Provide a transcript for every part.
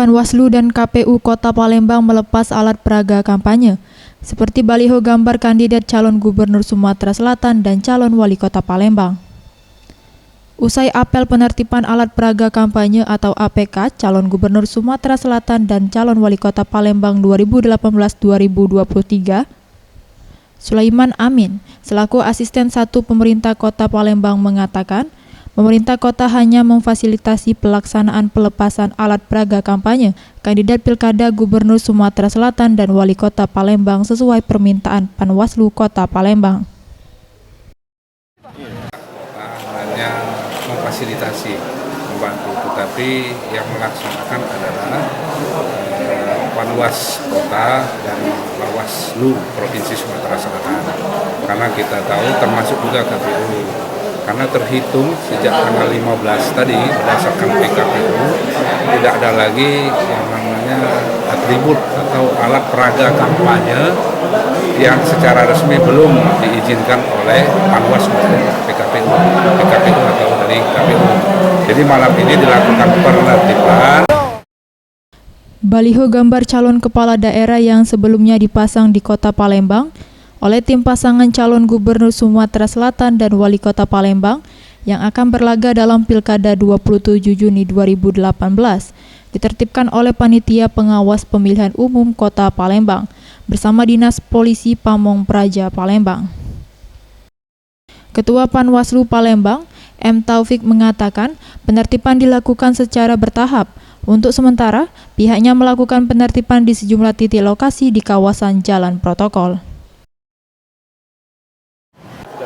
Panwaslu dan KPU Kota Palembang melepas alat peraga kampanye, seperti baliho gambar kandidat calon Gubernur Sumatera Selatan dan calon Wali Kota Palembang. Usai apel penertiban alat peraga kampanye atau APK calon Gubernur Sumatera Selatan dan calon Wali Kota Palembang 2018-2023, Sulaiman Amin, selaku Asisten 1 Pemerintah Kota Palembang mengatakan, pemerintah kota hanya memfasilitasi pelaksanaan pelepasan alat peraga kampanye kandidat Pilkada Gubernur Sumatera Selatan dan Wali Kota Palembang sesuai permintaan Panwaslu Kota Palembang. Hanya memfasilitasi, membantu, tetapi yang melaksanakan adalah Panwas Kota dan Bawaslu Provinsi Sumatera Selatan. Karena kita tahu termasuk juga KPU. Karena terhitung sejak tanggal 15 tadi berdasarkan PKPU tidak ada lagi yang namanya atribut atau alat peraga kampanye yang secara resmi belum diizinkan oleh Panwas PKPU atau dari KPU. Jadi malam ini dilakukan penertiban. Baliho gambar calon kepala daerah yang sebelumnya dipasang di Kota Palembang oleh tim pasangan calon Gubernur Sumatera Selatan dan Wali Kota Palembang yang akan berlaga dalam Pilkada 27 Juni 2018 ditertibkan oleh Panitia Pengawas Pemilihan Umum Kota Palembang bersama Dinas Polisi Pamong Praja Palembang. Ketua Panwaslu Palembang, M. Taufik mengatakan penertiban dilakukan secara bertahap. Untuk sementara, pihaknya melakukan penertiban di sejumlah titik lokasi di kawasan jalan protokol.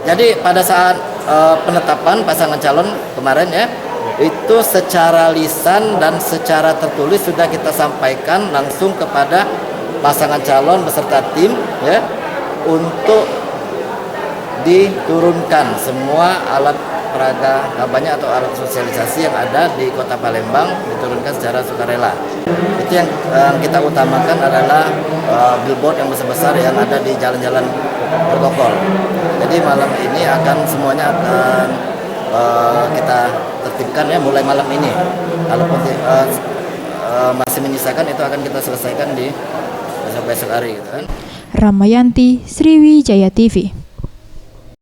Jadi pada saat penetapan pasangan calon kemarin ya, itu secara lisan dan secara tertulis sudah kita sampaikan langsung kepada pasangan calon beserta tim ya, untuk diturunkan semua alat peraga kampanye atau alat sosialisasi yang ada di Kota Palembang diturunkan secara sukarela. Itu yang kita utamakan adalah billboard yang besar-besar yang ada di jalan-jalan protokol. Jadi malam ini semuanya akan kita tertibkan ya mulai malam ini. Kalau masih menyisakan itu akan kita selesaikan di besok hari gitu kan. Ramayanti, Sriwijaya TV.